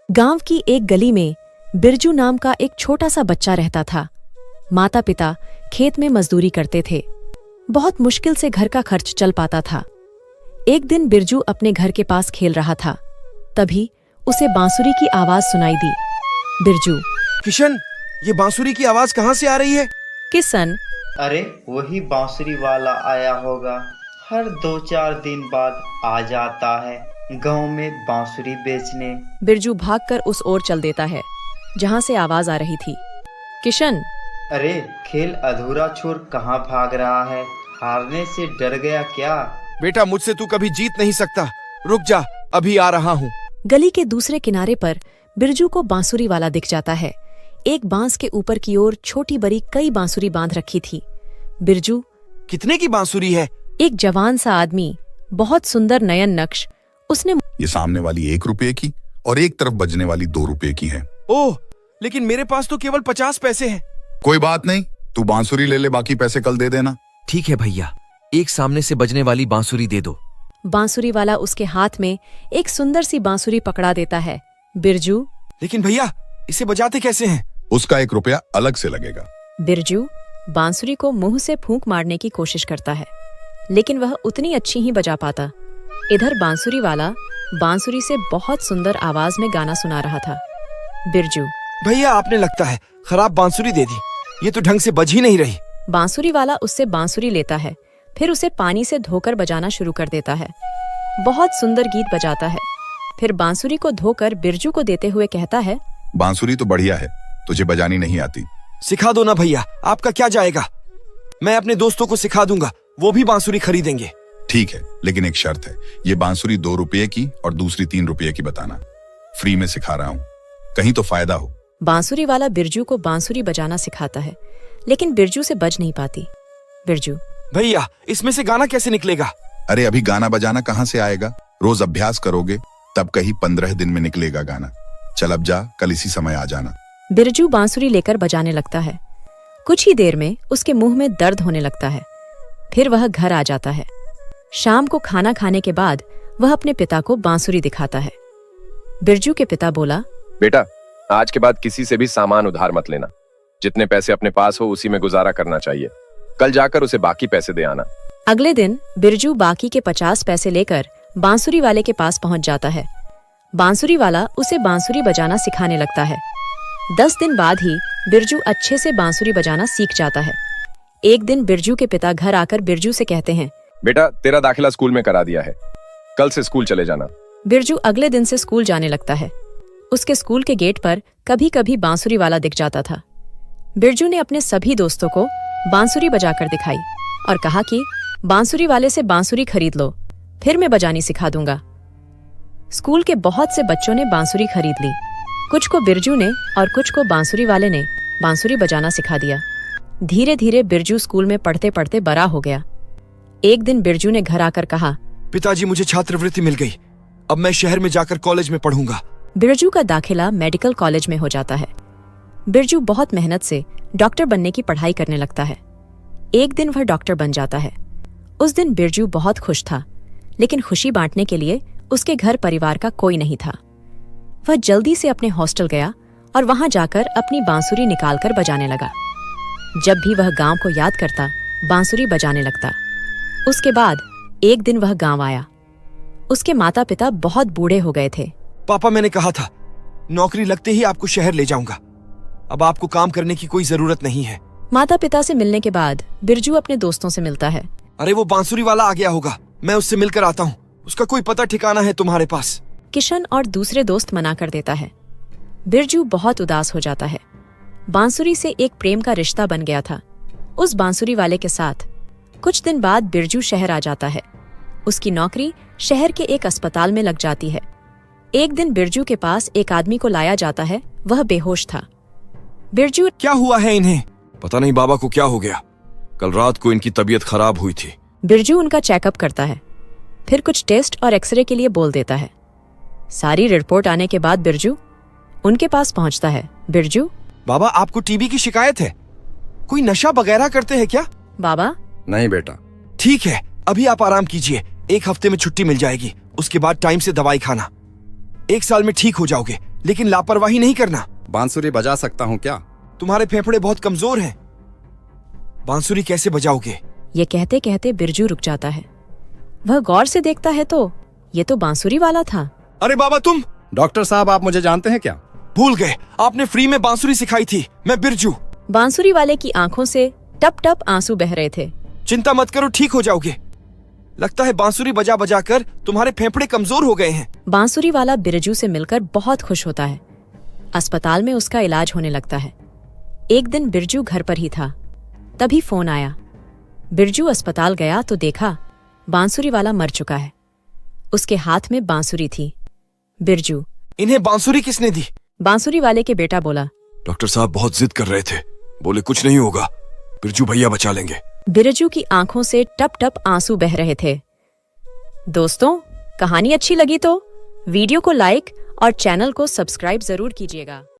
गांव की एक गली में बिरजू नाम का एक छोटा सा बच्चा रहता था। माता पिता खेत में मजदूरी करते थे। बहुत मुश्किल से घर का खर्च चल पाता था। एक दिन बिरजू अपने घर के पास खेल रहा था, तभी उसे बांसुरी की आवाज सुनाई दी। बिरजू, किशन, ये बांसुरी की आवाज कहाँ से आ रही है? किशन, अरे वही बांसुरी वाला आया होगा। हर 2-4 दिन बाद आ जाता है गांव में बांसुरी बेचने। बिरजू भागकर उस ओर चल देता है जहां से आवाज आ रही थी। किशन, अरे खेल अधूरा छोड़ कहाँ भाग रहा है? हारने से डर गया क्या? बेटा, मुझसे तू कभी जीत नहीं सकता। रुक जा, अभी आ रहा हूँ। गली के दूसरे किनारे पर बिरजू को बांसुरी वाला दिख जाता है। एक बांस के ऊपर की ओर छोटी बड़ी कई बांसुरी बांध रखी थी। बिरजू, कितने की बांसुरी है? एक जवान सा आदमी, बहुत सुंदर नयन नक्श, उसने ये सामने वाली 1 रुपए की और एक तरफ बजने वाली 2 रुपए की है। ओह, लेकिन मेरे पास तो केवल 50 पैसे हैं। कोई बात नहीं, तू बांसुरी ले ले, बाकी पैसे कल दे देना। ठीक है भैया, एक सामने से बजने वाली बांसुरी दे दो। बांसुरी वाला उसके हाथ में एक सुंदर सी बांसुरी पकड़ा देता है। बिरजू, लेकिन भैया, इसे बजाते कैसे हैं? उसका 1 रुपया अलग से लगेगा। बिरजू बांसुरी को मुंह से फूंक मारने की कोशिश करता है, लेकिन वह उतनी अच्छी ही बजा पाता। इधर बांसुरी वाला बांसुरी से बहुत सुंदर आवाज में गाना सुना रहा था। बिरजू, भैया, आपने लगता है खराब बांसुरी दे दी। ये तो ढंग से बज ही नहीं रही। बांसुरी वाला उससे बांसुरी लेता है, फिर उसे पानी से धोकर बजाना शुरू कर देता है। बहुत सुंदर गीत बजाता है। फिर बांसुरी को धोकर बिरजू को देते हुए कहता है, बांसुरी तो बढ़िया है, तुझे बजानी नहीं आती। सिखा दो ना भैया, आपका क्या जाएगा। मैं अपने दोस्तों को सिखा दूंगा, वो भी बांसुरी खरीदेंगे। ठीक है, लेकिन एक शर्त है, ये बांसुरी 2 रुपये की और दूसरी 3 रुपये की बताना। फ्री में सिखा रहा हूँ, कहीं तो फायदा हो। बांसुरी वाला बिरजू को बांसुरी बजाना सिखाता है, लेकिन बिरजू से बज नहीं पाती। बिरजू, भैया, इसमें से गाना कैसे निकलेगा? अरे अभी गाना बजाना कहाँ से आएगा? रोज अभ्यास करोगे तब कहीं 15 दिन में निकलेगा गाना। चल अब जा, कल इसी समय आ जाना। बिरजू बांसुरी लेकर बजाने लगता है। कुछ ही देर में उसके मुंह में दर्द होने लगता है। फिर वह घर आ जाता है। शाम को खाना खाने के बाद वह अपने पिता को बांसुरी दिखाता है। बिरजू के पिता बोला, बेटा, आज के बाद किसी से भी सामान उधार मत लेना। जितने पैसे अपने पास हो उसी में गुजारा करना चाहिए। कल जाकर उसे बाकी पैसे दे आना। अगले दिन बिरजू बाकी के 50 पैसे लेकर बांसुरी वाले के पास पहुंच जाता है। बांसुरी वाला उसे बांसुरी बजाना सिखाने लगता है। 10 दिन बाद ही बिरजू अच्छे से बांसुरी बजाना सीख जाता है। एक दिन बिरजू के पिता घर आकर बिरजू से कहते हैं, बेटा, तेरा दाखिला स्कूल में करा दिया है, कल से स्कूल चले जाना। बिरजू अगले दिन से स्कूल जाने लगता है। उसके स्कूल के गेट पर कभी कभी बांसुरी वाला दिख जाता था। बिरजू ने अपने सभी दोस्तों को बांसुरी बजाकर दिखाई और कहा कि बांसुरी वाले से बांसुरी खरीद लो, फिर मैं बजानी सिखा दूंगा। स्कूल के बहुत से बच्चों ने बांसुरी खरीद ली। कुछ को बिरजू ने और कुछ को बांसुरी वाले ने बांसुरी बजाना सिखा दिया। धीरे धीरे बिरजू स्कूल में पढ़ते पढ़ते बड़ा हो गया। एक दिन बिरजू ने घर आकर कहा, पिताजी, मुझे छात्रवृत्ति मिल गई। अब मैं शहर में जाकर कॉलेज में पढ़ूंगा। बिरजू का दाखिला मेडिकल कॉलेज में हो जाता है। बिरजू बहुत मेहनत से डॉक्टर बनने की पढ़ाई करने लगता है। एक दिन वह डॉक्टर बन जाता है। उस दिन बिरजू बहुत खुश था, लेकिन खुशी बांटने के लिए उसके घर परिवार का कोई नहीं था। वह जल्दी से अपने हॉस्टल गया और वहां जाकर अपनी बांसुरी निकालकर बजाने लगा। जब भी वह गांव को याद करता, बांसुरी बजाने लगता। उसके बाद एक दिन वह गांव आया। उसके माता पिता बहुत बूढ़े हो गए थे। पापा, मैंने कहा था नौकरी लगते ही आपको शहर ले जाऊंगा। अब आपको काम करने की कोई जरूरत नहीं है। माता पिता से मिलने के बाद बिरजू अपने दोस्तों से मिलता है। अरे वो बांसुरी वाला आ गया होगा, मैं उससे मिलकर आता हूँ। उसका कोई पता ठिकाना है तुम्हारे पास? किशन और दूसरे दोस्त मना कर देता है। बिरजू बहुत उदास हो जाता है। बांसुरी से एक प्रेम का रिश्ता बन गया था उस बांसुरी वाले के साथ। कुछ दिन बाद बिरजू शहर आ जाता है। उसकी नौकरी शहर के एक अस्पताल में लग जाती है। एक दिन बिरजू के पास एक आदमी को लाया जाता है। वह बेहोश था। बिरजू, क्या हुआ है इन्हें? पता नहीं बाबा को क्या हो गया। कल रात को इनकी तबीयत खराब हुई थी। बिरजू उनका चेकअप करता है, फिर कुछ टेस्ट और एक्सरे के लिए बोल देता है। सारी रिपोर्ट आने के बाद बिरजू उनके पास पहुंचता है। बिरजू, बाबा, आपको टीबी की शिकायत है? कोई नशा वगैरह करते हैं क्या? बाबा, नहीं बेटा। ठीक है, अभी आप आराम कीजिए। 1 हफ्ते में छुट्टी मिल जाएगी। उसके बाद टाइम से दवाई खाना। 1 साल में ठीक हो जाओगे। लेकिन लापरवाही नहीं करना। बांसुरी बजा सकता हूँ क्या? तुम्हारे फेफड़े बहुत कमजोर हैं। बांसुरी कैसे बजाओगे? ये कहते कहते बिरजू रुक जाता है। वह गौर से देखता है तो ये तो बांसुरी वाला था। अरे बाबा तुम! डॉक्टर साहब, आप मुझे जानते हैं क्या? भूल गए, आपने फ्री में बांसुरी सिखाई थी। मैं बिरजू। बांसुरी वाले की आंखों से टप टप आंसू बह रहे थे। चिंता मत करो, ठीक हो जाओगे। लगता है बांसुरी बजा बजा कर तुम्हारे फेफड़े कमजोर हो गए हैं। बांसुरी वाला बिरजू से मिलकर बहुत खुश होता है। अस्पताल में उसका इलाज होने लगता है। एक दिन बिरजू घर पर ही था, तभी फोन आया। बिरजू अस्पताल गया तो देखा बांसुरी वाला मर चुका है। उसके हाथ में बांसुरी थी। बिरजू, इन्हें बांसुरी किसने दी? बांसुरी वाले के बेटा बोला। डॉक्टर साहब बहुत जिद कर रहे थे, बोले कुछ नहीं होगा, बिरजू भैया बचा लेंगे। बिरजू की आंखों से टप टप आंसू बह रहे थे। दोस्तों, कहानी अच्छी लगी तो वीडियो को लाइक और चैनल को सब्सक्राइब जरूर कीजिएगा।